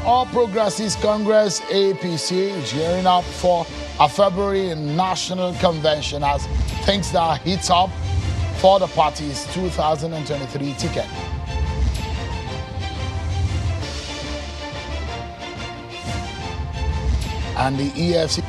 All Progressives Congress, APC, is gearing up for a February national convention as things now heats up for the party's 2023 ticket. And the EFC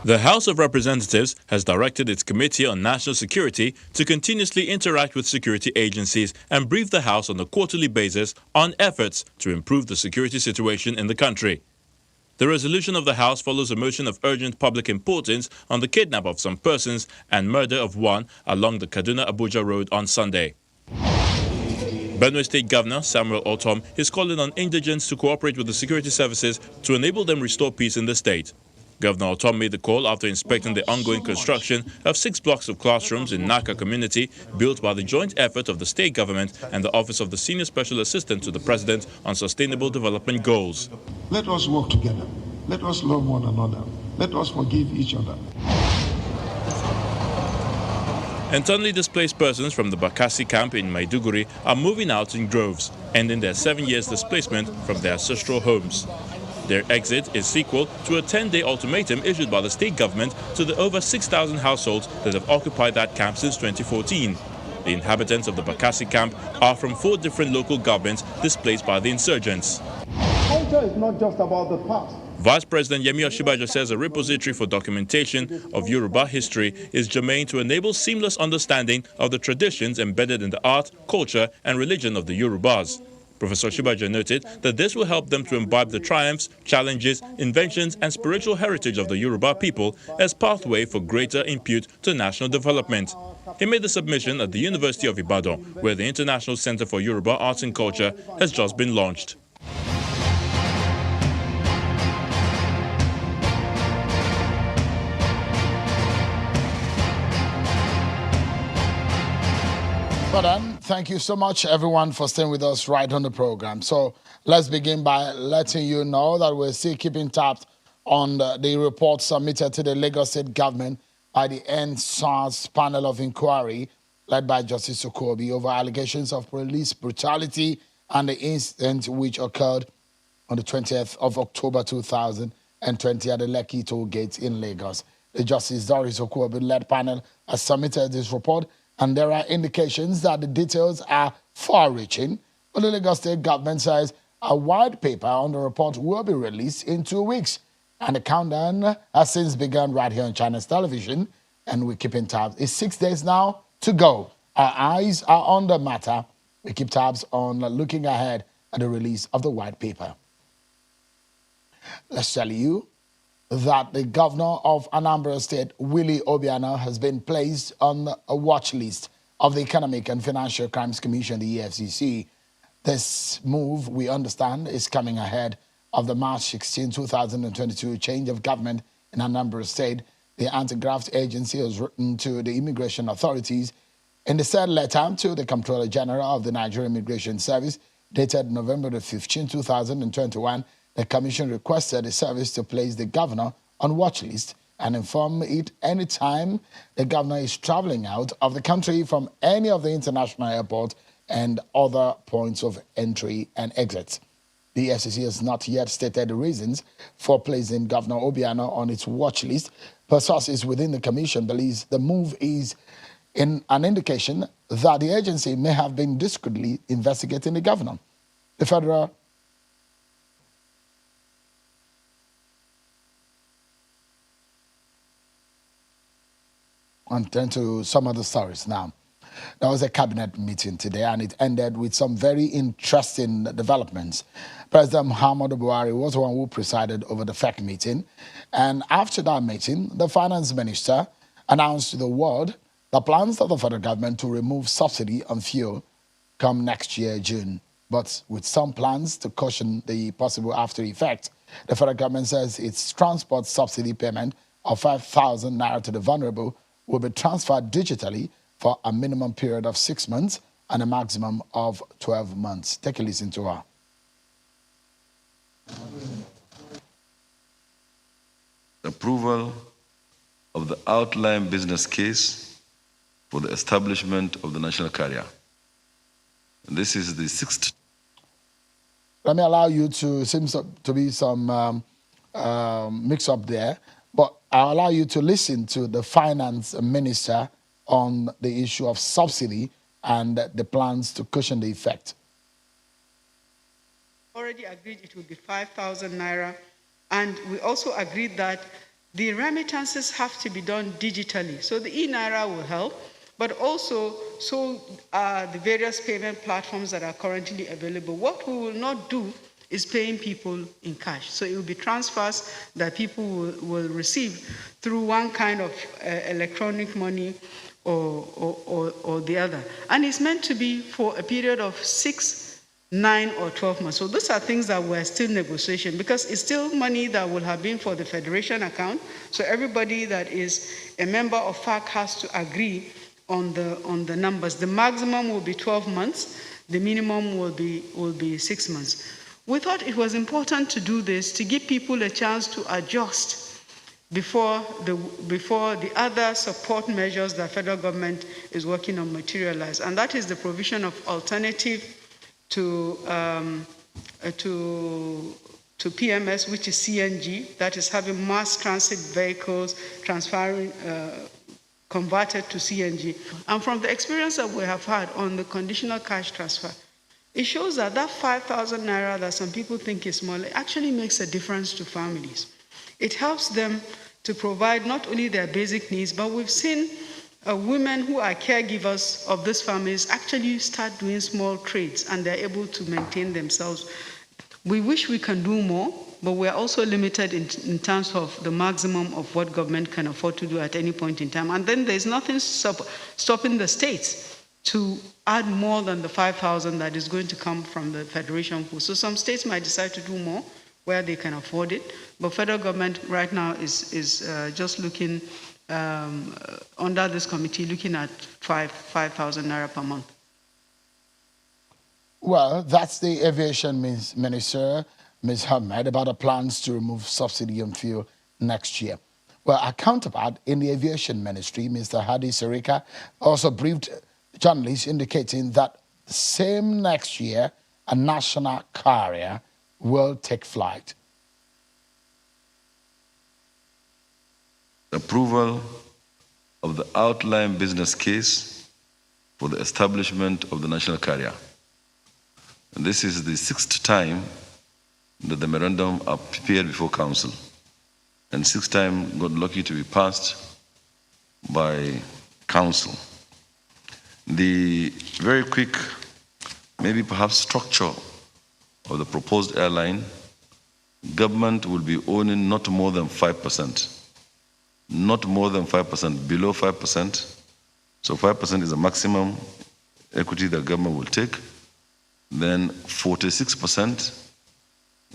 The House of Representatives has directed its Committee on National Security to continuously interact with security agencies and brief the House on a quarterly basis on efforts to improve the security situation in the country. The resolution of the House follows a motion of urgent public importance on the kidnap of some persons and murder of one along the Kaduna-Abuja road on Sunday. Benue State Governor Samuel Ortom is calling on indigents to cooperate with the security services to enable them restore peace in the state. Governor Ortom made the call after inspecting the ongoing construction of 6 blocks of classrooms in Naka community built by the joint effort of the state government and the Office of the Senior Special Assistant to the President on Sustainable Development Goals. Let us work together. Let us love one another. Let us forgive each other. Internally displaced persons from the Bakassi camp in Maiduguri are moving out in droves, ending their 7 years displacement from their ancestral homes. Their exit is sequel to a 10-day ultimatum issued by the state government to the over 6,000 households that have occupied that camp since 2014. The inhabitants of the Bakassi camp are from 4 different local governments displaced by the insurgents. Culture is not just about the past. Vice President Yemi Osinbajo says a repository for documentation of Yoruba history is germane to enable seamless understanding of the traditions embedded in the art, culture and religion of the Yorubas. Professor Osinbajo noted that this will help them to imbibe the triumphs, challenges, inventions and spiritual heritage of the Yoruba people as pathway for greater impute to national development. He made the submission at the University of Ibadan, where the International Center for Yoruba Arts and Culture has just been launched. But then, thank you so much, everyone, for staying with us right on the program. So let's begin by letting you know that we're still keeping tabs on the report submitted to the Lagos State government by the NSAS panel of inquiry led by Justice Okobi over allegations of police brutality and the incident which occurred on the 20th of October 2020 at the Lekki toll gate in Lagos. The Justice Doris Okobi-led panel has submitted this report, and there are indications that the details are far-reaching. But the Lagos State government says a white paper on the report will be released in 2 weeks. And the countdown has since begun right here on China's television, and we keep in tabs. It's 6 days now to go. Our eyes are on the matter. We keep tabs on looking ahead at the release of the white paper. Let's tell you that the governor of Anambra State, Willie Obiano, has been placed on a watch list of the Economic and Financial Crimes Commission, the EFCC. This move, we understand, is coming ahead of the March 16, 2022 change of government in Anambra State. The anti-graft agency has written to the immigration authorities in the said letter to the Comptroller General of the Nigerian Immigration Service, dated November 15, 2021, the commission requested the service to place the governor on watch list and inform it anytime the governor is traveling out of the country from any of the international airports and other points of entry and exit. The FCC has not yet stated the reasons for placing Governor Obiano on its watch list, but sources within the commission believes the move is an indication that the agency may have been discreetly investigating the governor. The federal And turn to some other stories now. There was a cabinet meeting today and it ended with some very interesting developments. President Muhammadu Buhari was the one who presided over the FEC meeting. And after that meeting, the finance minister announced to the world the plans of the federal government to remove subsidy on fuel come next year, June. But with some plans to cushion the possible after effect, the federal government says its transport subsidy payment of 5,000 naira to the vulnerable will be transferred digitally for a minimum period of 6 months and a maximum of 12 months. Take a listen to her. Approval of the outline business case for the establishment of the national carrier. And this is the 6th. Let me allow you to, seems to be some mix-up there, but I'll allow you to listen to the finance minister on the issue of subsidy and the plans to cushion the effect. Already agreed it will be 5,000 naira, and we also agreed that the remittances have to be done digitally. So the e-naira will help, but also so the various payment platforms that are currently available. What we will not do is paying people in cash. So it will be transfers that people will receive through one kind of electronic money or the other. And it's meant to be for a period of 6, 9, or 12 months. So those are things that we're still negotiation, because it's still money that will have been for the federation account. So everybody that is a member of FAC has to agree on the numbers. The maximum will be 12 months. The minimum will be 6 months. We thought it was important to do this to give people a chance to adjust before the other support measures that federal government is working on materialize. And that is the provision of alternative to PMS, which is CNG, that is having mass transit vehicles transferring, converted to CNG. And from the experience that we have had on the conditional cash transfer, it shows that 5,000 naira that some people think is small, it actually makes a difference to families. It helps them to provide not only their basic needs, but we've seen women who are caregivers of these families actually start doing small trades, and they're able to maintain themselves. We wish we can do more, but we're also limited in terms of the maximum of what government can afford to do at any point in time. And then there's nothing stopping the states to add more than the 5,000 that is going to come from the federation pool. So some states might decide to do more where they can afford it, but federal government right now is just looking under this committee, looking at 5,000 naira per month. Well, that's the aviation minister, Ms. Ahmed, about the plans to remove subsidy on fuel next year. Well, our counterpart in the aviation ministry, Mr. Hadi Sarika, also briefed journalists indicating that same next year, a national carrier will take flight. Approval of the outline business case for the establishment of the national carrier. And this is the 6th time that the memorandum appeared before council, and 6th time got lucky to be passed by council. The very quick, maybe perhaps structure of the proposed airline, government will be owning not more than 5%. Not more than 5%, below 5%. So 5% is the maximum equity that government will take. Then 46%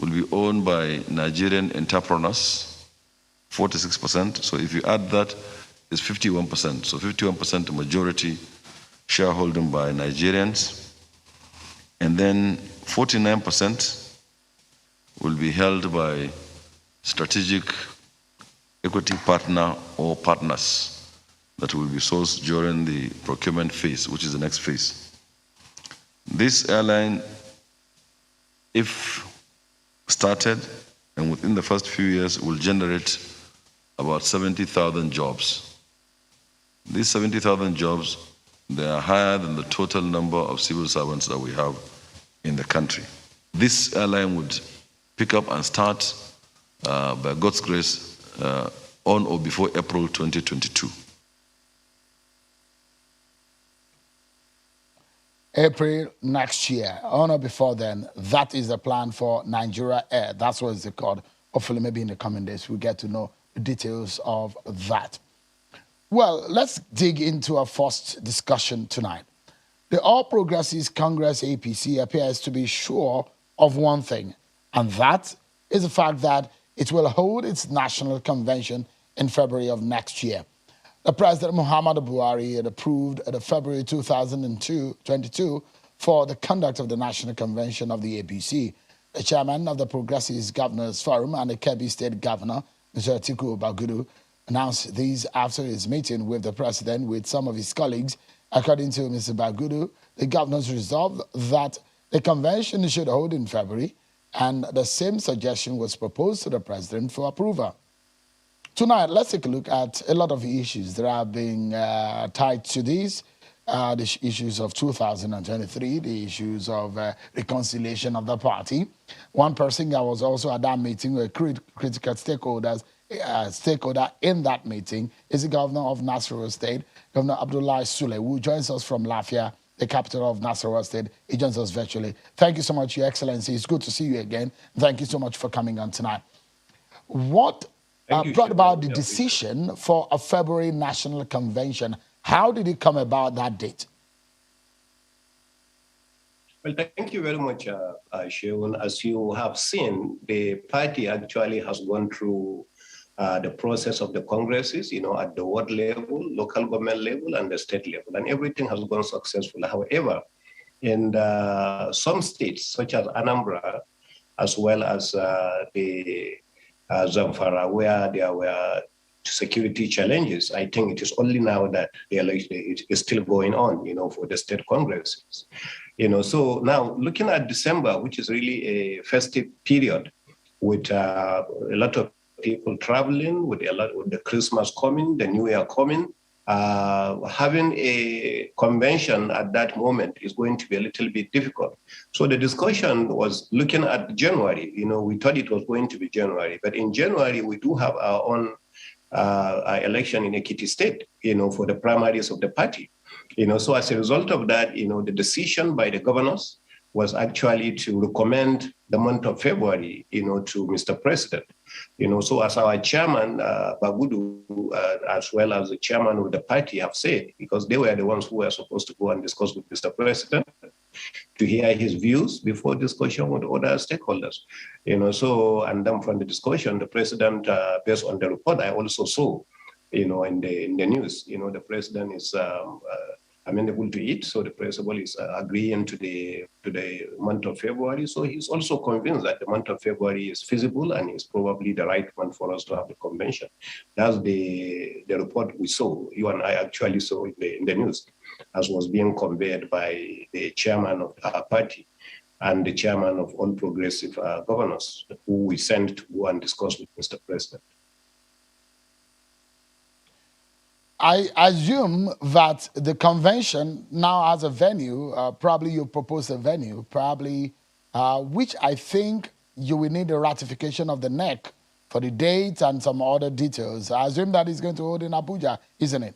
will be owned by Nigerian entrepreneurs, 46%. So if you add that, it's 51%. So 51% majority shareholding by Nigerians. And then 49% will be held by strategic equity partner or partners that will be sourced during the procurement phase, which is the next phase. This airline, if started and within the first few years, will generate about 70,000 jobs. These 70,000 jobs, they are higher than the total number of civil servants that we have in the country. This airline would pick up and start, by God's grace, on or before April 2022. April next year, or not before then. That is the plan for Nigeria Air. That's what it's called. Hopefully, maybe in the coming days, we'll get to know the details of that. Well, let's dig into our first discussion tonight. The All Progressives Congress APC appears to be sure of one thing, and that is the fact that it will hold its national convention in February of next year. The President Muhammadu Buhari had approved the February 2022 for the conduct of the National Convention of the APC. The chairman of the Progressives Governors Forum and the Kebbi State Governor, Mr. Atiku Bagudu, announced these after his meeting with the president with some of his colleagues. According to Mr. Bagudu, the governors resolved that the convention should hold in February, and the same suggestion was proposed to the president for approval. Tonight, let's take a look at a lot of issues that are being tied to these. The issues of 2023, the issues of reconciliation of the party. One person that was also at that meeting, with critical stakeholders, stakeholder in that meeting, is the governor of Nasarawa State, Governor Abdullahi Sule, who joins us from Lafia, the capital of Nasarawa State. He joins us virtually. Thank you so much, Your Excellency. It's good to see you again. Thank you so much for coming on tonight. What brought about the decision for a February National Convention? How did it come about, that date? Well, thank you very much, Shewan. As you have seen, the party actually has gone through the process of the congresses, at the ward level, local government level, and the state level, and everything has gone successful. However, in some states, such as Anambra, as well as the Zamfara, where there were security challenges, I think it is only now that the election is still going on, for the state congresses. So now looking at December, which is really a festive period with a lot of people traveling, with the Christmas coming, the New Year coming, having a convention at that moment is going to be a little bit difficult. So the discussion was looking at January. We thought it was going to be January, but in January we do have our own election in Ekiti State, for the primaries of the party. So as a result of that, the decision by the governors was actually to recommend the month of February, to Mr. President. So as our chairman, Bagudu, as well as the chairman of the party have said, because they were the ones who were supposed to go and discuss with Mr. President, to hear his views before discussion with other stakeholders. And then from the discussion, the president, based on the report, I also saw, in the news, the president is amenable to it. So the principal is agreeing to the month of February. So he's also convinced that the month of February is feasible and is probably the right one for us to have the convention. That's the report we saw. You and I actually saw in the news, as was being conveyed by the chairman of our party and the chairman of All Progressive Governors, who we sent to go and discuss with Mr. President. I assume that the convention now has a venue, probably you propose a venue, which I think you will need the ratification of the NEC for the date and some other details. I assume that is going to hold in Abuja, isn't it?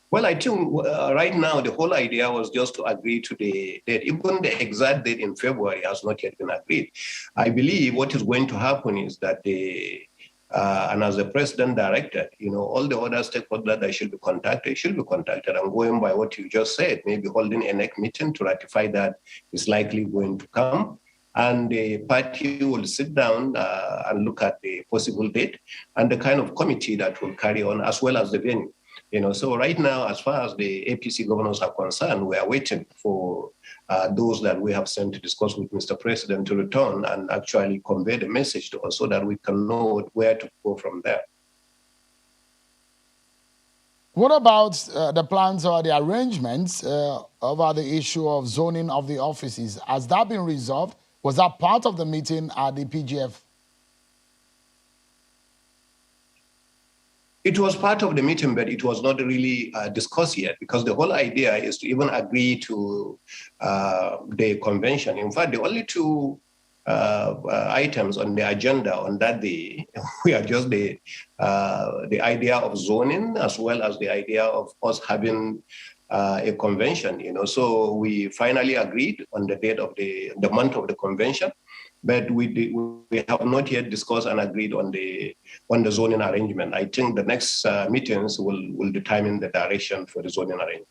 Well, I think right now the whole idea was just to agree to the date. Even the exact date in February has not yet been agreed. I believe what is going to happen is that and as the president directed, all the other stakeholders that should be contacted. I'm going by what you just said, maybe holding a NEC meeting to ratify that is likely going to come. And the party will sit down and look at the possible date and the kind of committee that will carry on, as well as the venue. So right now, as far as the APC governors are concerned, we are waiting for those that we have sent to discuss with Mr. President to return and actually convey the message to us so that we can know where to go from there. What about the plans or the arrangements over the issue of zoning of the offices? Has that been resolved? Was that part of the meeting at the PGF? It was part of the meeting, but it was not really discussed yet, because the whole idea is to even agree to the convention. In fact, the only two items on the agenda on that day were just the idea of zoning, as well as the idea of us having a convention, So we finally agreed on the date of the month of the convention, but we have not yet discussed and agreed on the zoning arrangement. I think the next meetings will determine the direction for the zoning arrangement.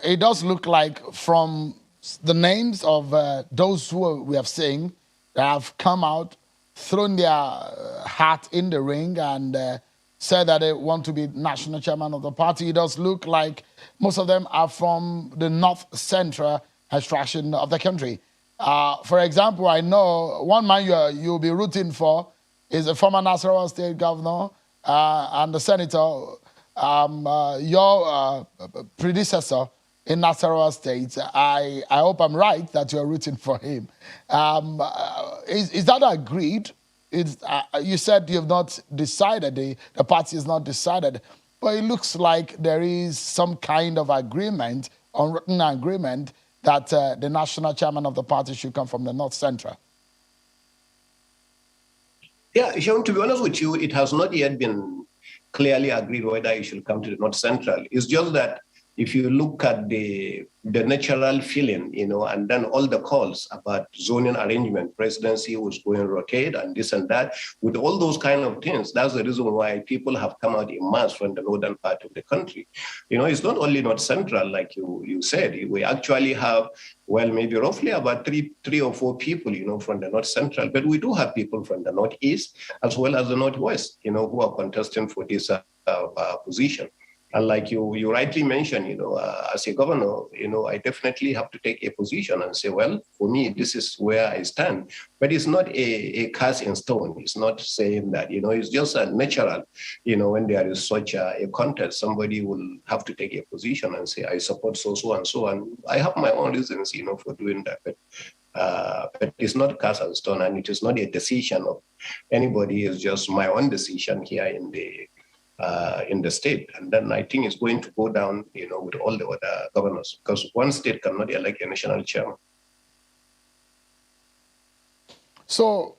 It does look like from the names of those who we have seen that have come out, thrown their hat in the ring and said that they want to be national chairman of the party. It does look like most of them are from the north central extraction of the country. For example, I know one man you'll be rooting for is a former Nasarawa state governor and the senator, your predecessor in Nasarawa State. I hope I'm right that you're rooting for him. Is that agreed? You said you have not decided, the party is not decided, but it looks like there is some kind of agreement, unwritten agreement, that the national chairman of the party should come from the North Central. Yeah, Sean, to be honest with you, it has not yet been clearly agreed whether he should come to the North Central. It's just that if you look at the natural feeling, and then all the calls about zoning arrangement, presidency was going to rotate and this and that, with all those kind of things, that's the reason why people have come out in mass from the northern part of the country. It's not only North Central, like you said. We actually have, maybe roughly about three or four people, from the North Central, but we do have people from the Northeast as well as the Northwest, who are contesting for this position. And like you rightly mentioned, as a governor, I definitely have to take a position and say, well, for me, this is where I stand. But it's not a cast in stone. It's not saying that, it's just a natural, when there is such a contest, somebody will have to take a position and say, I support so and so. And I have my own reasons, for doing that. But it's not cast in stone, and it is not a decision of anybody. It's just my own decision here in the state. And then I think it's going to go down, with all the other governors, because one state cannot elect a national chairman. So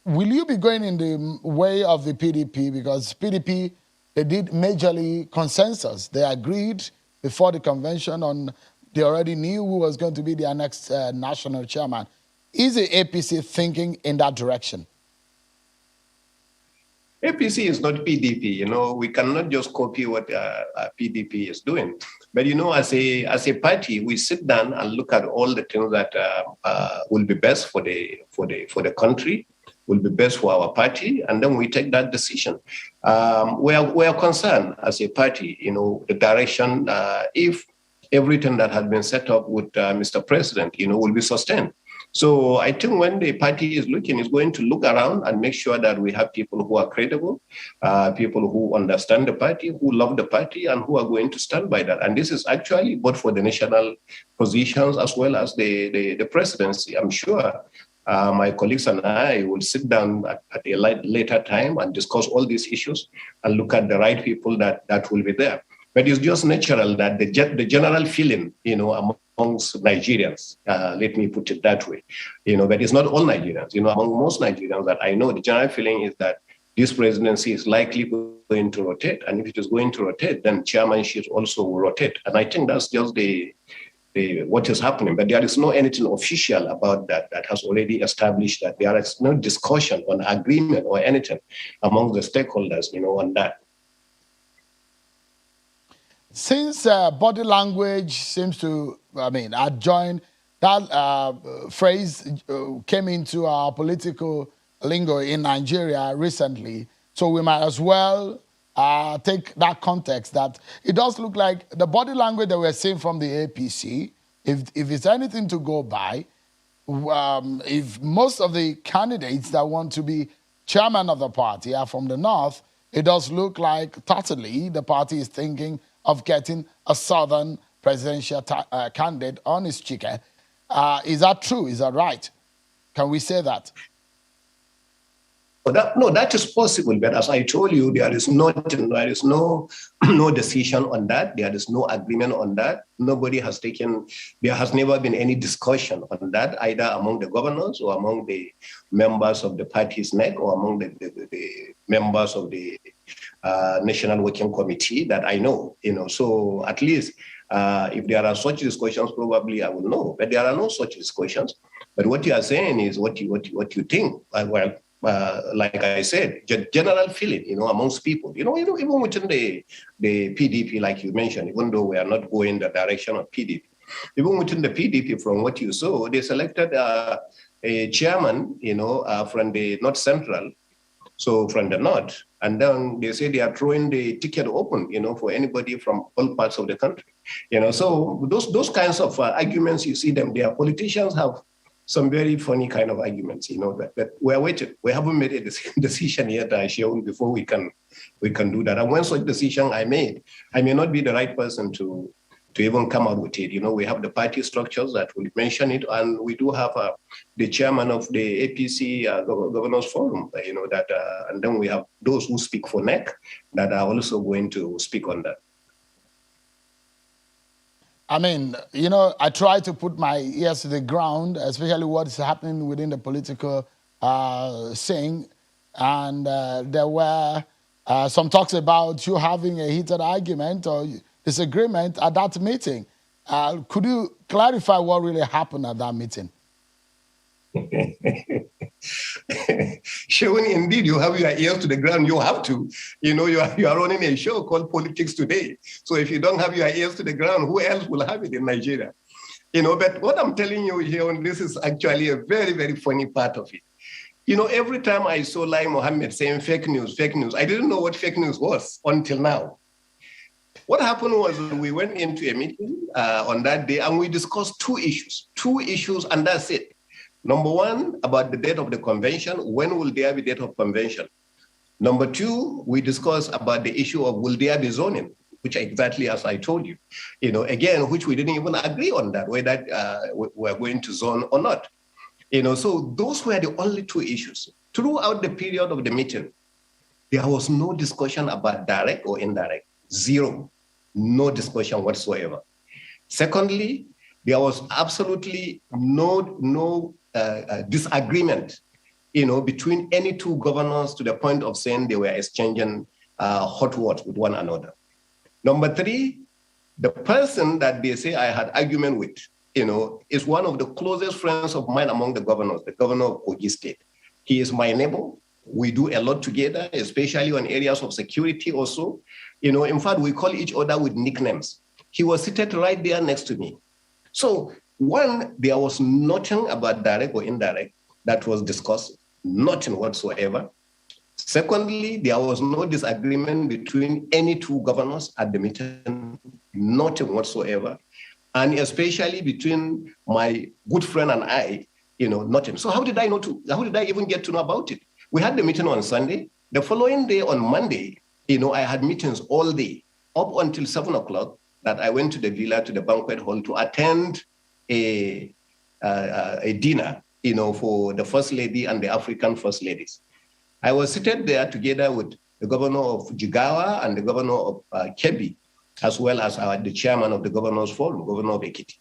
will you be going in the way of the PDP? Because PDP, they did majorly consensus. They agreed before the convention on, they already knew who was going to be their next national chairman. Is the APC thinking in that direction? APC is not PDP, we cannot just copy what PDP is doing. But as a party, we sit down and look at all the things that will be best for the country, will be best for our party, and then we take that decision. We are concerned as a party, the direction, if everything that has been set up with Mr. President, will be sustained. So I think when the party is looking, it's going to look around and make sure that we have people who are credible, people who understand the party, who love the party, and who are going to stand by that. And this is actually both for the national positions as well as the presidency. I'm sure my colleagues and I will sit down at a later time and discuss all these issues and look at the right people that will be there. But it's just natural that the general feeling, amongst Nigerians, let me put it that way, but it's not all Nigerians, among most Nigerians that I know, the general feeling is that this presidency is likely going to rotate. And if it is going to rotate, then chairmanship also will rotate. And I think that's just what is happening. But there is no anything official about that has already established that. There is no discussion on agreement or anything among the stakeholders, on that. Since body language seems to, adjoin, that phrase came into our political lingo in Nigeria recently, so we might as well take that context that it does look like the body language that we're seeing from the APC, if it's anything to go by, if most of the candidates that want to be chairman of the party are from the north, it does look like totally the party is thinking of getting a southern presidential candidate on its ticket. Is that true? Is that right? Can we say that? No, that is possible. But as I told you, there is no decision on that. There is no agreement on that. There has never been any discussion on that, either among the governors or among the members of the party's NEC or among the members of the National Working Committee that I know, so at least if there are such discussions, probably I will know, but there are no such discussions. But what you are saying is what you think. Like I said, general feeling, amongst people, even within the PDP, like you mentioned, even though we are not going the direction of PDP, even within the PDP, from what you saw, they selected a chairman, from the North Central, so from the North, and then they say they are throwing the ticket open, for anybody from all parts of the country, So those kinds of arguments, you see them there. Politicians have some very funny kind of arguments, that we're waiting. We haven't made a decision yet, Sheon, before we can do that. And when such decision I made, I may not be the right person to even come out with it. We have the party structures that will mention it, and we do have the chairman of the APC Governors Forum, and then we have those who speak for NEC that are also going to speak on that. I mean, I try to put my ears to the ground, especially what is happening within the political scene. And there were some talks about you having a heated argument or disagreement at that meeting. Could you clarify what really happened at that meeting? Showing indeed you have your ears to the ground, you have to. You are running a show called Politics Today. So if you don't have your ears to the ground, who else will have it in Nigeria? But what I'm telling you here, and this is actually a very, very funny part of it. Every time I saw Lai Mohammed saying fake news, I didn't know what fake news was until now. What happened was we went into a meeting on that day and we discussed two issues, and that's it. Number one, about the date of the convention. When will there be date of convention? Number two, we discussed about the issue of will there be zoning, which exactly as I told you, again, which we didn't even agree on that, whether we're going to zone or not. So those were the only two issues. Throughout the period of the meeting, there was no discussion about direct or indirect. Zero. No discussion whatsoever. Secondly, there was absolutely no disagreement, between any two governors to the point of saying they were exchanging hot words with one another. Number three, the person that they say I had argument with, is one of the closest friends of mine among the governors, the governor of Kogi State. He is my neighbor. We do a lot together, especially on areas of security also. In fact, we call each other with nicknames. He was seated right there next to me. So one, there was nothing about direct or indirect that was discussed, nothing whatsoever. Secondly, there was no disagreement between any two governors at the meeting, nothing whatsoever. And especially between my good friend and I, nothing. So how did I even get to know about it? We had the meeting on Sunday. The following day, on Monday, I had meetings all day, up until 7 o'clock, that I went to the villa, to the banquet hall to attend a dinner, for the First Lady and the African First Ladies. I was seated there together with the governor of Jigawa and the governor of Kebbi, as well as the chairman of the Governors Forum, Governor of Ekiti.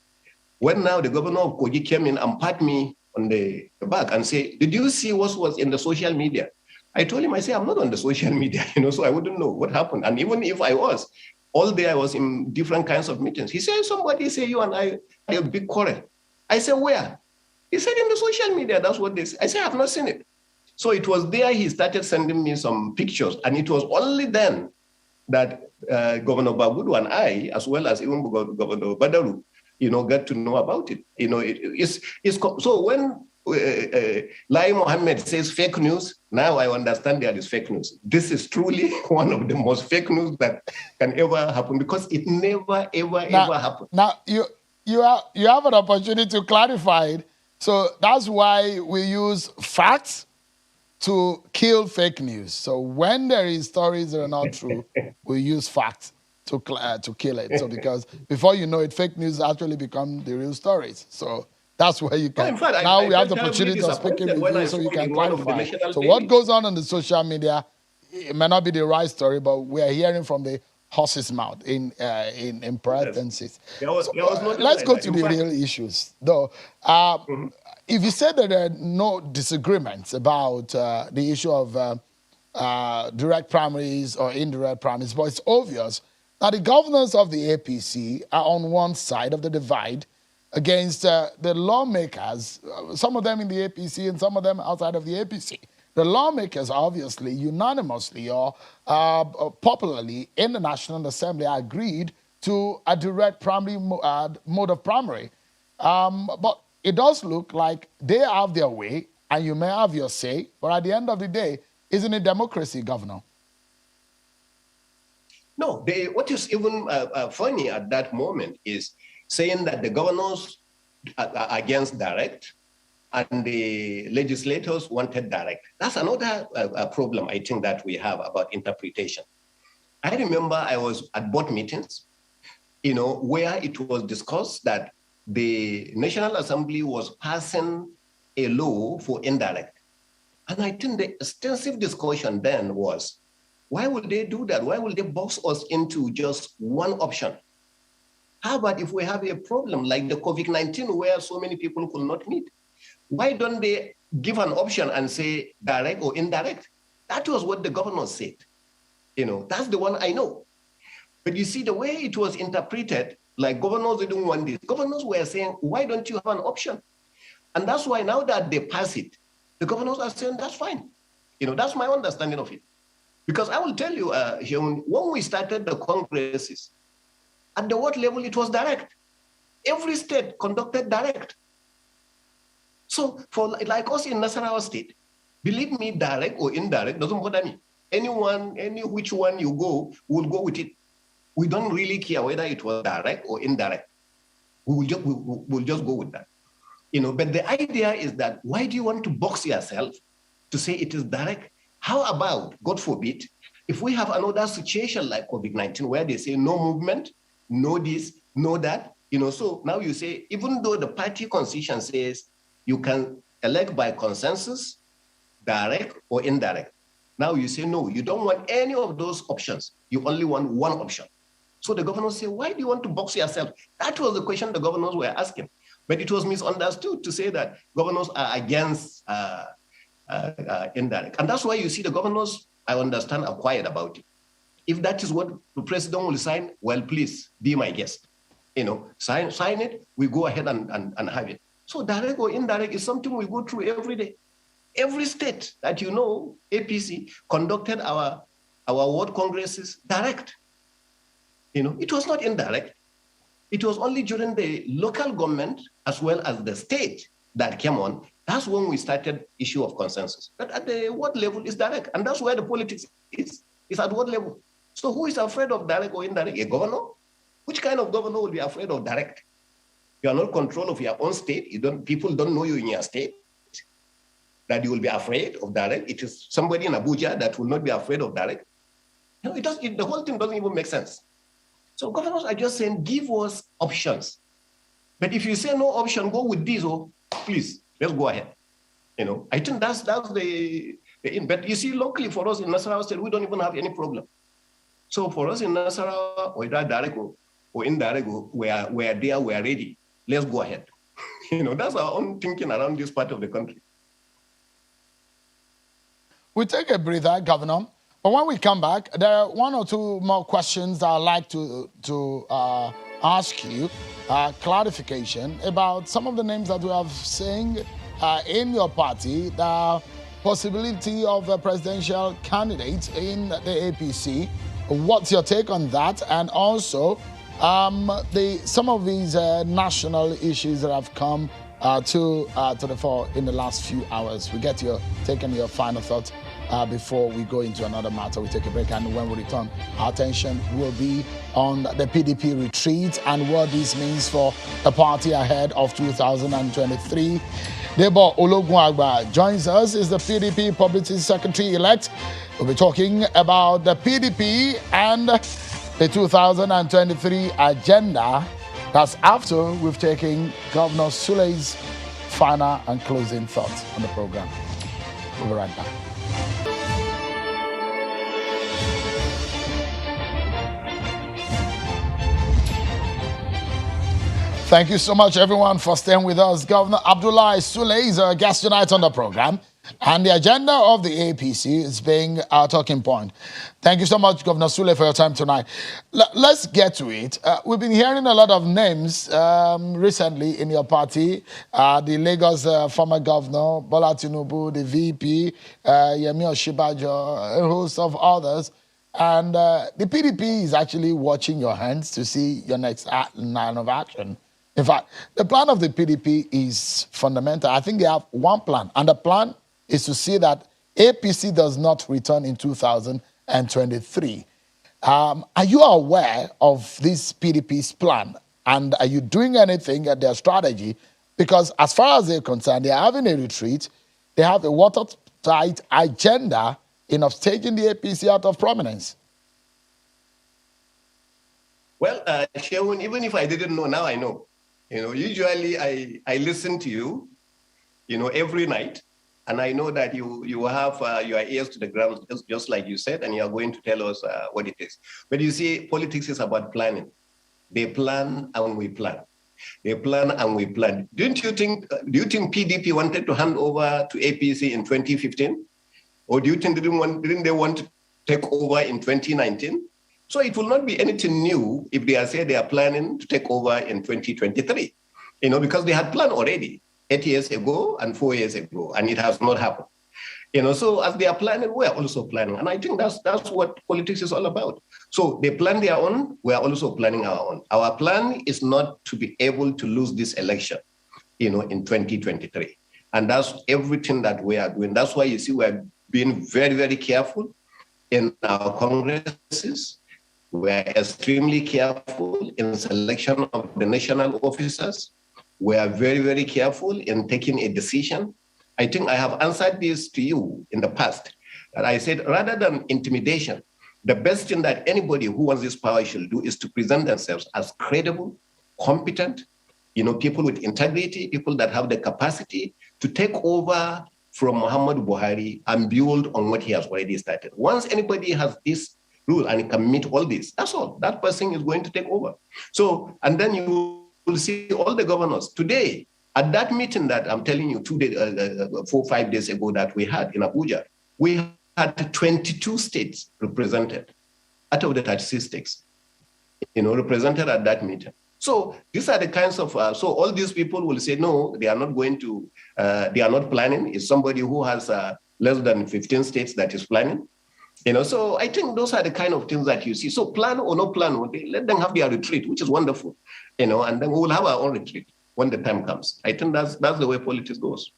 When now the governor of Kogi came in and pat me on the back and said, "Did you see what was in the social media?" I told him, I said, "I'm not on the social media, so I wouldn't know what happened. And even if I was, all day I was in different kinds of meetings." He said, "Somebody say you and I had a big quarrel." I said, "Where?" He said, "In the social media, that's what they say." I said, "I've not seen it." So it was there he started sending me some pictures. And it was only then that Governor Bagudu and I, as well as even Governor Badaru, got to know about it. So when Lai Mohammed says fake news, now I understand there is fake news. This is truly one of the most fake news that can ever happen, because it never, ever happened. Now, you have an opportunity to clarify it. So that's why we use facts to kill fake news. So when there is stories that are not true, we use facts to kill it. So because before you know it, fake news actually become the real stories. So that's where you can. Now we have the opportunity of speaking with you, so you can clarify. So what goes on the social media, it may not be the right story, but we are hearing from the horse's mouth in parentheses. Yes. Let's go to the real issues, though. If you said that there are no disagreements about the issue of direct primaries or indirect primaries, but it's obvious that the governors of the APC are on one side of the divide against the lawmakers, some of them in the APC and some of them outside of the APC. The lawmakers obviously unanimously or popularly in the National Assembly agreed to a direct primary mode of primary. But it does look like they have their way and you may have your say, but at the end of the day, isn't it democracy, Governor? No, what is even funny at that moment is saying that the governors are against direct and the legislators wanted direct. That's another problem I think that we have about interpretation. I remember I was at board meetings, where it was discussed that the National Assembly was passing a law for indirect. And I think the extensive discussion then was, why would they do that? Why would they box us into just one option? How about if we have a problem like the COVID-19 where so many people could not meet? Why don't they give an option and say direct or indirect? That was what the governor said. That's the one I know. But you see, the way it was interpreted, like governors didn't want this. Governors were saying, why don't you have an option? And that's why now that they pass it, the governors are saying, that's fine. That's my understanding of it. Because I will tell you, when we started the congresses, at the ward level, it was direct. Every state conducted direct. So for like us in Nasarawa State, believe me, direct or indirect doesn't bother me. Any which one you go, we'll go with it. We don't really care whether it was direct or indirect. We'll just go with that. But the idea is that why do you want to box yourself to say it is direct? How about, God forbid, if we have another situation like COVID-19 where they say no movement, no this, no that, so now you say, even though the party constitution says you can elect by consensus, direct or indirect. Now you say, no, you don't want any of those options. You only want one option. So the governors say, why do you want to box yourself? That was the question the governors were asking. But it was misunderstood to say that governors are against indirect. And that's why you see the governors, I understand, are quiet about it. If that is what the president will sign, well, please be my guest. Sign it, we go ahead and have it. So direct or indirect is something we go through every day. Every state that APC conducted our ward congresses direct. It was not indirect. It was only during the local government as well as the state that came on. That's when we started issue of consensus. But at the ward level, it's direct. And that's where the politics is. It's at ward level. So who is afraid of direct or indirect? A governor? Which kind of governor will be afraid of direct? You are not in control of your own state. People don't know you in your state. That you will be afraid of direct. It is somebody in Abuja that will not be afraid of direct. The whole thing doesn't even make sense. So governors are just saying, give us options. But if you say no option, go with this, please, let's go ahead. I think that's the but you see, locally for us in Nasarawa State, we don't even have any problem. So for us in Nasarawa, whether direct or indirect, we are there, we are ready. Let's go ahead. That's our own thinking around this part of the country. We take a breather, Governor. But when we come back, there are one or two more questions that I'd like to ask you, clarification about some of the names that we have seen in your party, the possibility of a presidential candidate in the APC. What's your take on that? And also, some of these national issues that have come to the fore in the last few hours. We get your take and your final thoughts before we go into another matter. We take a break, and when we return, our attention will be on the PDP retreat and what this means for the party ahead of 2023. Debo Ologunagba joins us, is the PDP Publicity Secretary-elect. We'll be talking about the PDP and the 2023 agenda. That's after we've taken Governor Sule's final and closing thoughts on the program. We'll be right back. Thank you so much, everyone, for staying with us. Governor Abdullahi Sule is our guest tonight on the program. And the agenda of the APC is being our talking point. Thank you so much, Governor Sule, for your time tonight. Let's get to it. We've been hearing a lot of names recently in your party. The Lagos former governor, Bola Tinubu, the VP, Yemi Oshibajo, a host of others. And the PDP is actually watching your hands to see your next line of action. In fact, the plan of the PDP is fundamental. I think they have one plan, and the plan is to see that APC does not return in 2023. Are you aware of this PDP's plan? And are you doing anything at their strategy? Because as far as they're concerned, they're having a retreat. They have a watertight agenda in upstaging the APC out of prominence. Well, Sherwin, even if I didn't know, now I know. Usually I listen to you, every night, and I know that you have your ears to the ground, just like you said, and you are going to tell us what it is. But you see, politics is about planning. They plan and we plan. They plan and we plan. Do you think PDP wanted to hand over to APC in 2015? Or do you think didn't they want to take over in 2019? So it will not be anything new if they say they are planning to take over in 2023, because they had planned already 8 years ago and 4 years ago, and it has not happened. So as they are planning, we are also planning. And I think that's what politics is all about. So they plan their own, we are also planning our own. Our plan is not to be able to lose this election, in 2023. And that's everything that we are doing. That's why you see we're being very, very careful in our congresses. We're extremely careful in selection of the national officers. We are very, very careful in taking a decision. I think I have answered this to you in the past. And I said, rather than intimidation, the best thing that anybody who wants this power should do is to present themselves as credible, competent, people with integrity, people that have the capacity to take over from Muhammadu Buhari and build on what he has already started. Once anybody has this rule and can meet all this, that's all. That person is going to take over. So, and then you will see all the governors. Today, at that meeting that I'm telling you 4 or 5 days ago that we had in Abuja, we had 22 states represented out of the 36 states, represented at that meeting. So these are the kinds of, so all these people will say, no, they are not going to, they are not planning. It's somebody who has less than 15 states that is planning. So I think those are the kind of things that you see. So plan or no plan, let them have their retreat, which is wonderful, and then we will have our own retreat when the time comes. I think that's the way politics goes.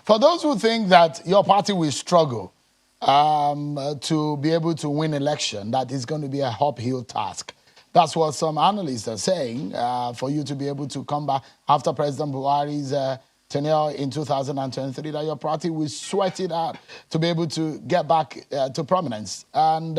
For those who think that your party will struggle to be able to win election, that is going to be a uphill task. That's what some analysts are saying, for you to be able to come back after President Buhari's tenure in 2023, that your party will sweat it out to be able to get back to prominence. And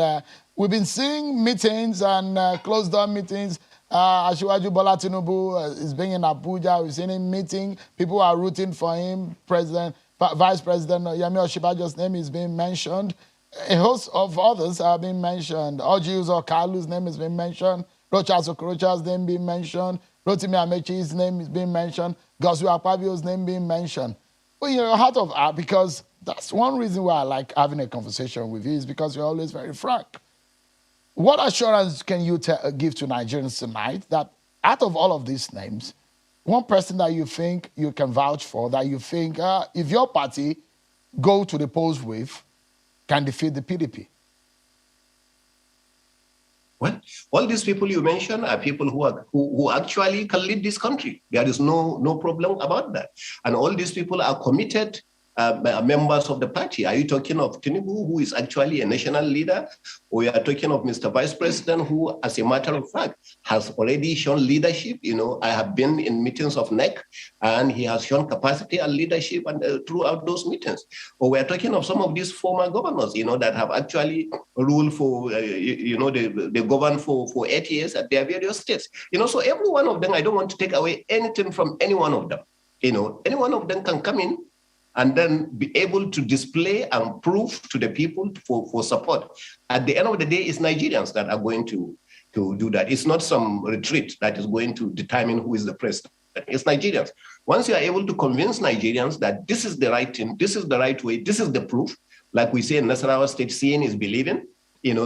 we've been seeing meetings and closed-door meetings. Asiwaju Bola Tinubu is being in Abuja. We've seen him meeting. People are rooting for him. Vice President Yemi Oshibajo's name is being mentioned. A host of others have been mentioned. Oji Uzor Kalu's name has been mentioned. Rochas Okorocha's name being mentioned. Rotimi Amechi's name is being mentioned. Godswill Akpabio's name being mentioned. Well, you're heart of heart, because that's one reason why I like having a conversation with you, is because you're always very frank. What assurance can you give to Nigerians tonight that out of all of these names, one person that you think you can vouch for, that you think if your party go to the polls with, can defeat the PDP? Well, all these people you mentioned are people who actually can lead this country. There is no problem about that. And all these people are committed members of the party. Are you talking of Tinubu, who is actually a national leader? Or you are talking of Mr. Vice President, who, as a matter of fact, has already shown leadership? I have been in meetings of NEC, and he has shown capacity and leadership and throughout those meetings. Or we are talking of some of these former governors, that have actually ruled for, they govern for 8 years at their various states. So every one of them, I don't want to take away anything from any one of them. Any one of them can come in and then be able to display and prove to the people for support. At the end of the day, it's Nigerians that are going to do that. It's not some retreat that is going to determine who is the president. It's Nigerians. Once you are able to convince Nigerians that this is the right thing, this is the right way, this is the proof, like we say in Nasarawa State, seeing is believing.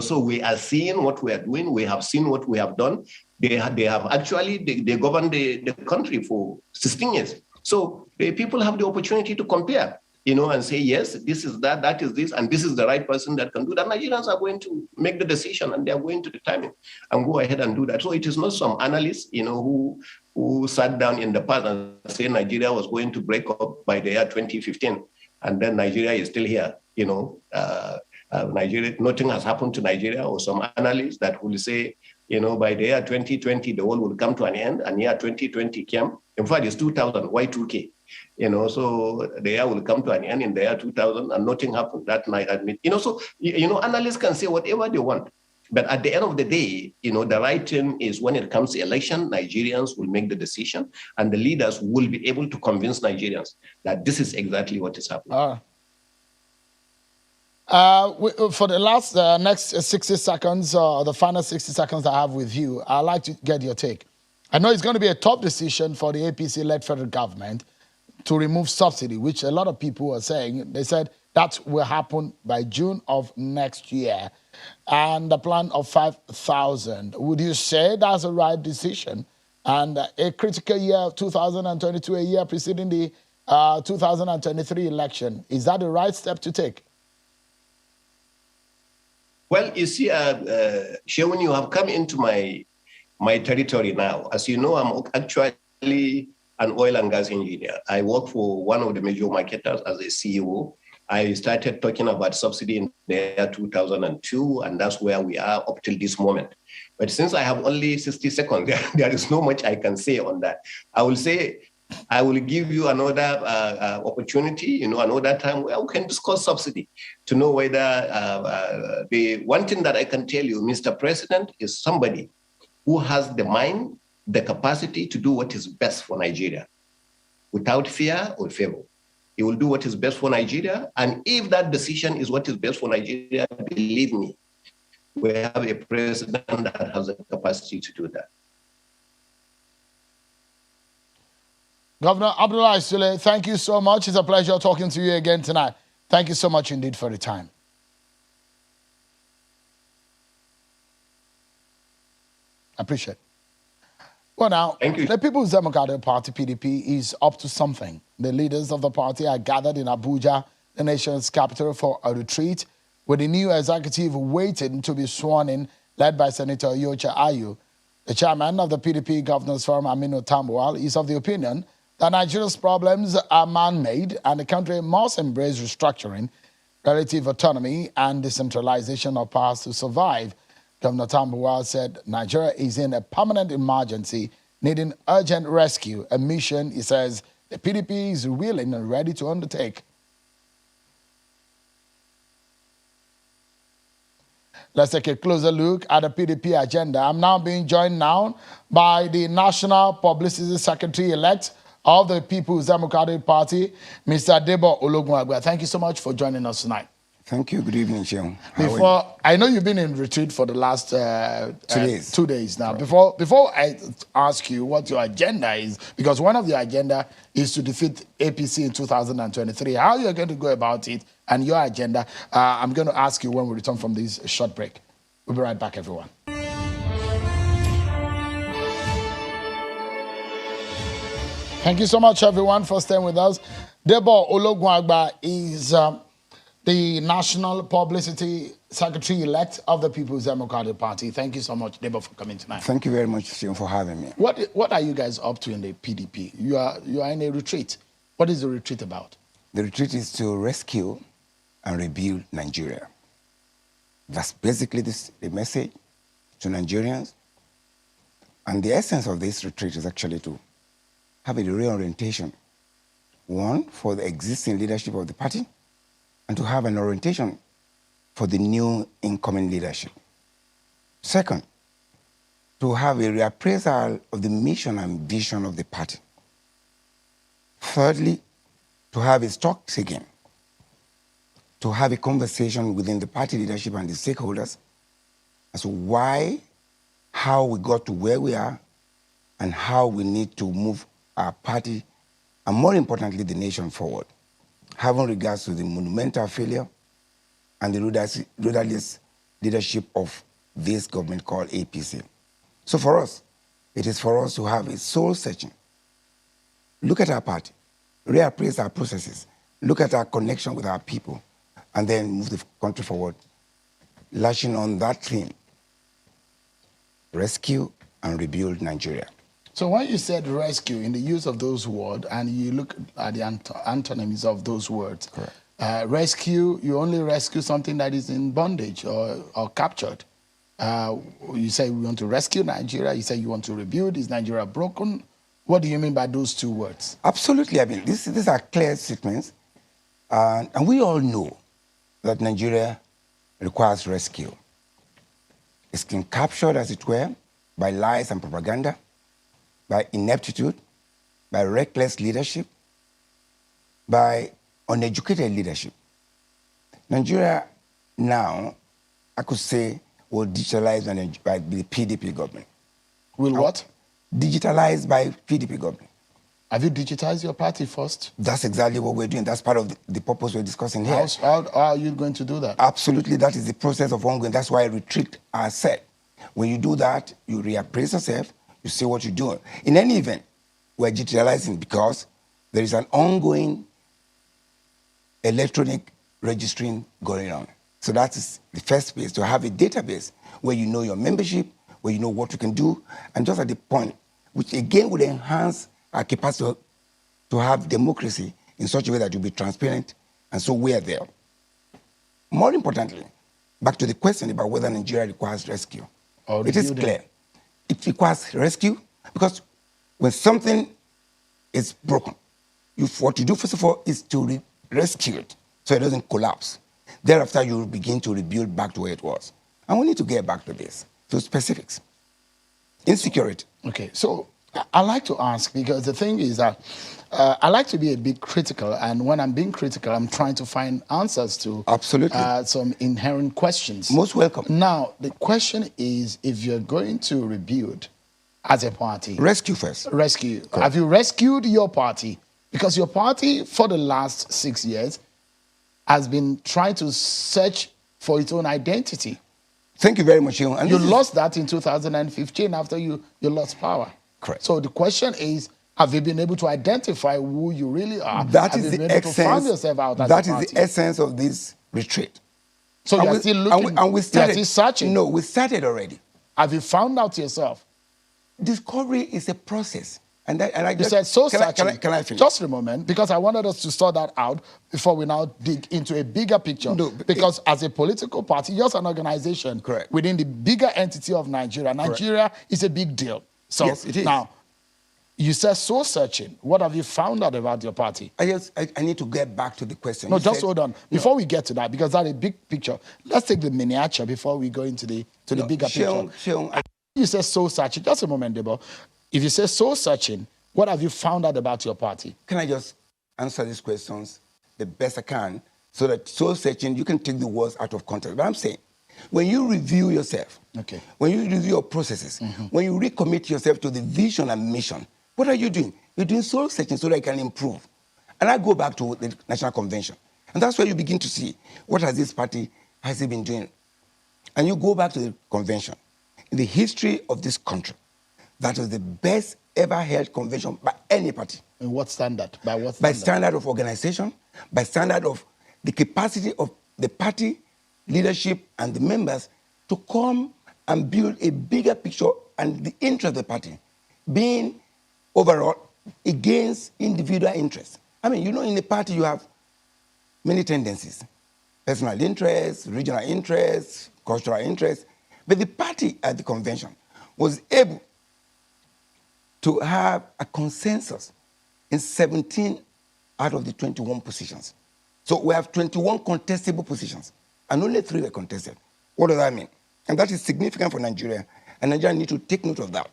So we are seeing what we are doing. We have seen what we have done. They have actually, they governed the country for 16 years. So the people have the opportunity to compare, and say, yes, this is that is this, and this is the right person that can do that. Nigerians are going to make the decision, and they are going to determine and go ahead and do that. So it is not some analysts, who sat down in the past and said Nigeria was going to break up by the year 2015, and then Nigeria is still here, Nigeria, nothing has happened to Nigeria, or some analysts that will say, by the year 2020, the world will come to an end, and year 2020 came. In fact, it's 2000, Y2K, so the year will come to an end in the year 2000, and nothing happened that night. So, analysts can say whatever they want. But at the end of the day, the right thing is when it comes to election, Nigerians will make the decision, and the leaders will be able to convince Nigerians that this is exactly what is happening. For the last next 60 seconds, the final 60 seconds I have with you, I'd like to get your take. I know it's going to be a tough decision for the APC-led federal government to remove subsidy, which a lot of people are saying. They said that will happen by June of next year. And the plan of 5,000. Would you say that's a right decision? And a critical year, 2022, a year preceding the 2023 election, is that the right step to take? Well, you see, Shewin, you have come into my territory now. As you know, I'm actually an oil and gas engineer. I work for one of the major marketers as a CEO. I started talking about subsidy in the year 2002, and that's where we are up till this moment. But since I have only 60 seconds, there is not much I can say on that. I will say, I will give you another opportunity, another time where we can discuss subsidy to know whether the one thing that I can tell you, Mr. President, is somebody who has the mind, the capacity to do what is best for Nigeria without fear or favor. He will do what is best for Nigeria. And if that decision is what is best for Nigeria, believe me, we have a president that has the capacity to do that. Governor Abdullahi Sule, thank you so much. It's a pleasure talking to you again tonight. Thank you so much indeed for the time. I appreciate it. Well, now, the People's Democratic Party, PDP, is up to something. The leaders of the party are gathered in Abuja, the nation's capital, for a retreat, with the new executive waiting to be sworn in, led by Senator Yocha Ayu. The chairman of the PDP Governors Forum, Aminu Tambuwal, is of the opinion that Nigeria's problems are man-made and the country must embrace restructuring, relative autonomy, and decentralization of powers to survive. Governor Tambuwal said Nigeria is in a permanent emergency, needing urgent rescue, a mission, he says, the PDP is willing and ready to undertake. Let's take a closer look at the PDP agenda. I'm now being joined now by the National Publicity Secretary-elect of the People's Democratic Party, Mr. Debo Ologunagba. Thank you so much for joining us tonight. Thank you. Good evening, Sean. Before, I know you've been in retreat for the last 2 days now. Right. Before I ask you what your agenda is, because one of your agenda is to defeat APC in 2023, how you're going to go about it and your agenda, I'm going to ask you when we return from this short break. We'll be right back, everyone. Thank you so much, everyone, for staying with us. Debo Ologunagba is the National Publicity Secretary-elect of the People's Democratic Party. Thank you so much, Debo, for coming tonight. Thank you very much, Sion, for having me. What are you guys up to in the PDP? You are in a retreat. What is the retreat about? The retreat is to rescue and rebuild Nigeria. That's basically the message to Nigerians. And the essence of this retreat is actually to have a reorientation. One, for the existing leadership of the party, and to have an orientation for the new incoming leadership. Second, to have a reappraisal of the mission and vision of the party. Thirdly, to have a stock taking, to have a conversation within the party leadership and the stakeholders as to why, how we got to where we are, and how we need to move our party, and more importantly, the nation forward, having regards to the monumental failure and the rudderless leadership of this government called APC. So for us, it is for us to have a soul searching. Look at our party, reappraise our processes, look at our connection with our people, and then move the country forward, lashing on that theme, rescue and rebuild Nigeria. So when you said rescue in the use of those words, and you look at the antonyms of those words, rescue, you only rescue something that is in bondage or captured. You say we want to rescue Nigeria, you say you want to rebuild, is Nigeria broken? What do you mean by those two words? Absolutely, I mean, these are clear statements, and we all know that Nigeria requires rescue. It's been captured, as it were, by lies and propaganda, by ineptitude, by reckless leadership, by uneducated leadership. Nigeria now, I could say, will digitalize by the PDP government. Will what? Digitalized by PDP government. Have you digitized your party first? That's exactly what we're doing. That's part of the purpose we're discussing here. How are you going to do that? Absolutely, that is the process of ongoing. That's why retreat are set. When you do that, you reappraise yourself, you see what you're doing. In any event, we're digitalizing because there is an ongoing electronic registering going on. So that is the first phase, to have a database where you know your membership, where you know what you can do, and just at the point, which again would enhance our capacity to have democracy in such a way that you'll be transparent, and so we are there. More importantly, back to the question about whether Nigeria requires rescue. It is clear. It requires rescue because when something is broken, what you do first of all is to rescue it so it doesn't collapse. Thereafter, you will begin to rebuild back to where it was. And we need to get back to this, to specifics. Insecurity. Okay, so I like to ask, because the thing is that I like to be a bit critical, and when I'm being critical, I'm trying to find answers to some inherent questions. Most welcome. Now, the question is, if you're going to rebuild as a party... Rescue first. Rescue. Correct. Have you rescued your party? Because your party, for the last 6 years, has been trying to search for its own identity. Thank you very much. And you lost that in 2015 after you lost power. Correct. So the question is, have you been able to identify who you really are? That have is you been the able to find essence. yourself out as That a is party? the essence of this retreat. So you're still looking, and we started, you're still searching? No, we started already. Have you found out yourself? Discovery is a process. And you said so searching. Can I finish? Just a moment, because I wanted us to sort that out before we now dig into a bigger picture. No, because as a political party, just an organization within the bigger entity of Nigeria, Nigeria is a big deal. So yes, it is. Now, you said soul searching. What have you found out about your party? I need to get back to the question. No, just hold on. Before we get to that, because that's a big picture, let's take the miniature before we go into the bigger picture. You said soul searching. Just a moment, Debo. If you say soul searching, what have you found out about your party? Can I just answer these questions the best I can, so that soul searching, you can take the words out of context. But I'm saying, when you review yourself, when you review your processes, when you recommit yourself to the vision and mission, what are you doing? You're doing soul searching so that you can improve. And I go back to the National Convention. And that's where you begin to see, what has this party, has it been doing? And you go back to the convention. In the history of this country, that was the best ever held convention by any party. In what standard? By what standard? By standard of organization, by standard of the capacity of the party leadership and the members to come and build a bigger picture and the interest of the party being overall against individual interests. I mean, you know, in the party you have many tendencies. Personal interests, regional interests, cultural interests. But the party at the convention was able to have a consensus in 17 out of the 21 positions. So we have 21 contestable positions, and only 3 were contested. What does that mean? And that is significant for Nigeria, and Nigeria need to take note of that.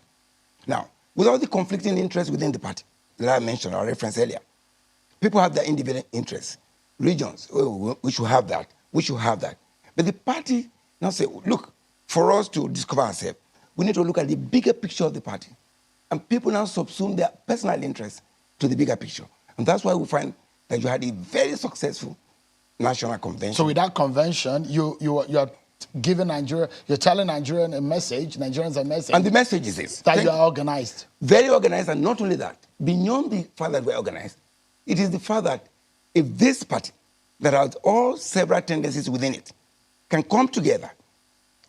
Now, with all the conflicting interests within the party that I mentioned or referenced earlier, people have their individual interests. Regions, we should have that, we should have that. But the party now say, look, for us to discover ourselves, we need to look at the bigger picture of the party. And people now subsume their personal interests to the bigger picture. And that's why we find that you had a very successful national convention. So with that convention, you're giving Nigeria, you're telling Nigerians a message, And the message is this. that you are organized. Very organized, and not only that, beyond the fact that we're organized, it is the fact that if this party, that has all several tendencies within it, can come together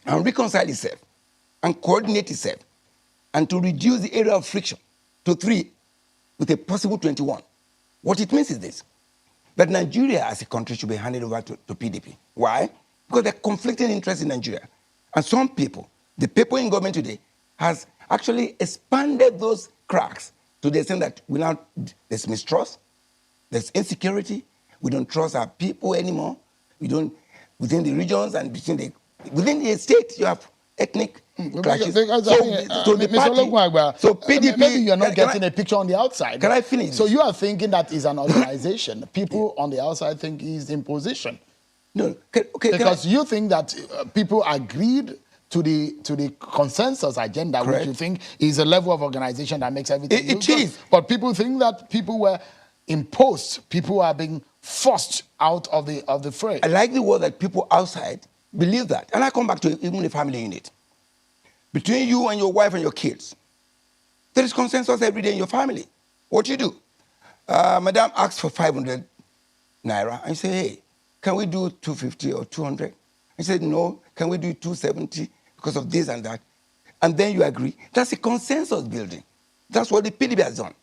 and reconcile itself and coordinate itself and to reduce the area of friction to 3 with a possible 21. What it means is this, that Nigeria as a country should be handed over to PDP. Why? Because there are conflicting interests in Nigeria. And some people, the people in government today, has actually expanded those cracks to the extent that there's mistrust, there's insecurity, we don't trust our people anymore, we don't, within the regions and within the state, you have ethnic clashes. So PDP, maybe you're not getting a picture on the outside. Can I finish? So you are thinking that is an organization. People on the outside think is imposition. No, because you think that people agreed to the consensus agenda, Correct. which you think is a level of organization that makes everything. It is. But people think that people were imposed. People are being forced out of the fray. I like the word that people outside believe that. And I come back to even the family unit. Between you and your wife and your kids, there is consensus every day in your family. What you do? Madam asks for 500 naira, and you say, hey, can we do 250 or 200? I said, no, can we do 270 because of this and that? And then you agree. That's a consensus building. That's what the PDP has done.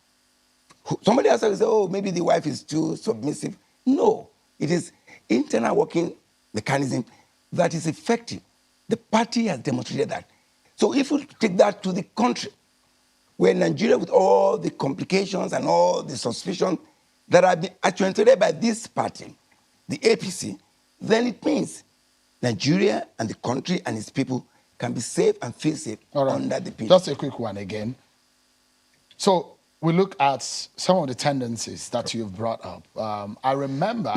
Somebody else will say, oh, maybe the wife is too submissive. No, it is internal working mechanism that is effective. The party has demonstrated that. So if you take that to the country, where Nigeria, with all the complications and all the suspicion that have been accentuated by this party, the APC, then it means Nigeria and the country and its people can be safe and feel safe under the PDP. Just a quick one again. So we look at some of the tendencies that you've brought up. I remember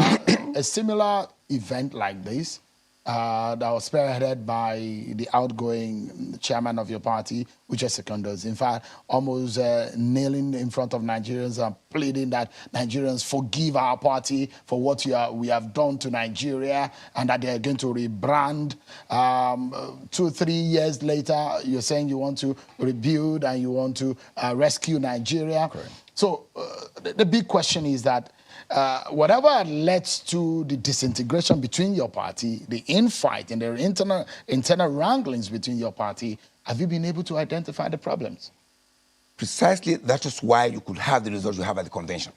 a similar event like this that was spearheaded by the outgoing chairman of your party, which is Secondus. In fact, almost kneeling in front of Nigerians and pleading that Nigerians forgive our party for what we have done to Nigeria and that they are going to rebrand. 2-3 years later, you're saying you want to rebuild and you want to rescue Nigeria. Correct. So the big question is that whatever led to the disintegration between your party, the infight and the internal wranglings between your party, have you been able to identify the problems? Precisely, that is why you could have the results you have at the convention.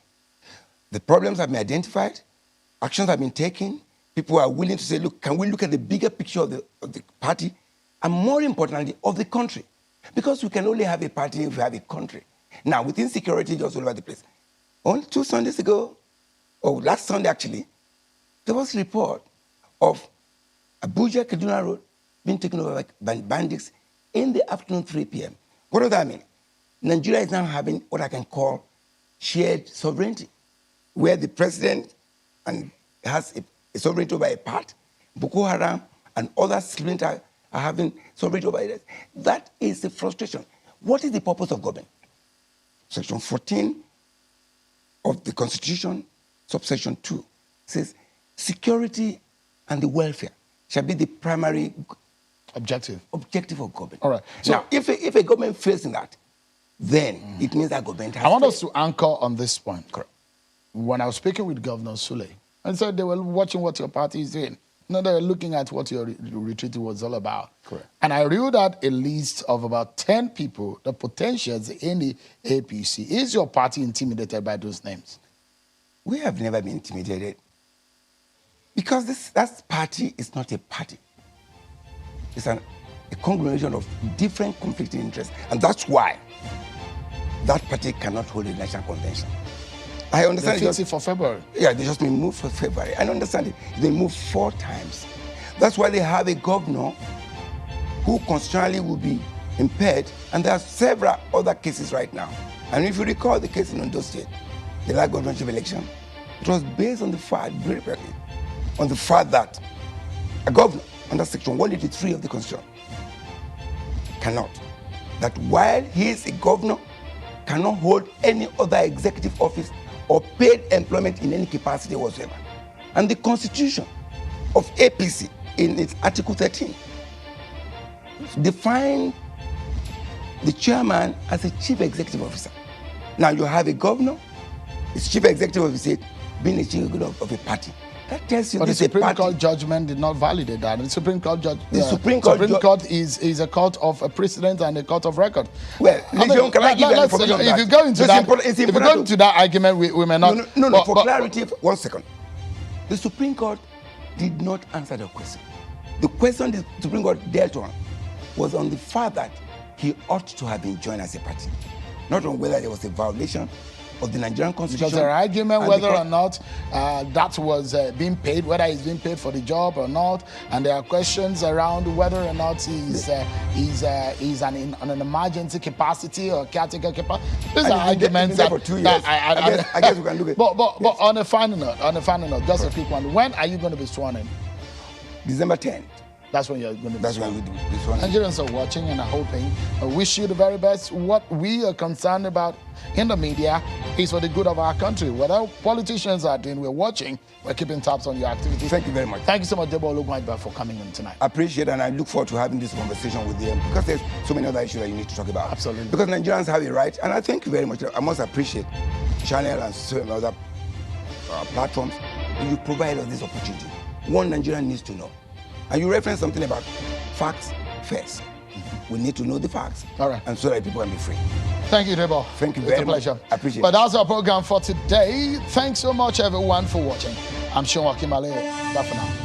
The problems have been identified, actions have been taken, people are willing to say, look, can we look at the bigger picture of the party, and more importantly, of the country? Because we can only have a party if we have a country. Now, with insecurity just all over the place. Only 2 Sundays ago, or last Sunday actually, there was a report of Abuja-Kaduna Road being taken over by bandits in the afternoon, 3 p.m. What does that mean? Nigeria is now having what I can call shared sovereignty, where the president has a sovereignty over a part, Boko Haram and other splinter are having sovereignty over it. That is the frustration. What is the purpose of government? Section 14 of the Constitution, subsection 2, says security and the welfare shall be the primary objective of government. All right. So now, if a government fails in that, then it means that government has I want failed. us to anchor on this point. Correct. When I was speaking with Governor Sule, and said they were watching what your party is doing. No, they were looking at what your retreat was all about. Correct. And I read out a list of about 10 people, the potentials in the APC. Is your party intimidated by those names? We have never been intimidated because that party is not a party. It's a conglomeration of different conflicting interests. And that's why that party cannot hold a national convention. I understand. They fix it for February. Yeah, they just been moved for February. I understand it. They moved 4 times. That's why they have a governor who constitutionally will be impaired, and there are several other cases right now. And if you recall the case in Ondo State, the last governmental election, it was based on the fact, very briefly, on the fact that a governor under Section 183 of the Constitution cannot. That while he is a governor cannot hold any other executive office or paid employment in any capacity whatsoever. And the Constitution of APC, in its Article 13, defines the chairman as a chief executive officer. Now you have a governor, his chief executive officer, being a chief executive of a party. That tells you but the this is a Supreme party. Court judgment did not validate that. The Supreme Court judge, The Supreme Court is a court of a precedent and a court of record. Well, can I give you an information on that? If you go into It's that, important- if you go into that argument, we may not. No, for clarity, 1 second. The Supreme Court did not answer the question. The question the Supreme Court dealt on was on the fact that he ought to have been joined as a party, not on whether there was a violation of the Nigerian Constitution. Because there are arguments whether or not that was being paid, whether he's being paid for the job or not, and there are questions around whether or not he's in an emergency capacity or caretaker capacity. These are arguments that for 2 years. I guess we can look at. But on a final note, just a quick one. When are you going to be sworn in? December 10th. That's when you're going to be That's sworn when in. we do this one. Nigerians are watching and are hoping. I wish you the very best. What we are concerned about in the media is for the good of our country. Whatever politicians are doing, we're watching. We're keeping tabs on your activities. Thank you very much. Thank you so much, Debo Olugwaiba, for coming in tonight. I appreciate it, and I look forward to having this conversation with you because there's so many other issues that you need to talk about. Absolutely. Because Nigerians have a right, and I thank you very much. I must appreciate Channel and so many other platforms. You provide us this opportunity. One Nigerian needs to know. And you referenced something about facts first. We need to know the facts. All right. And so that people can be free. Thank you, Debo. Thank you it's very a much. pleasure. I appreciate But it. that's our program for today. Thanks so much, everyone, for watching. I'm Sean Wakimale. Bye for now.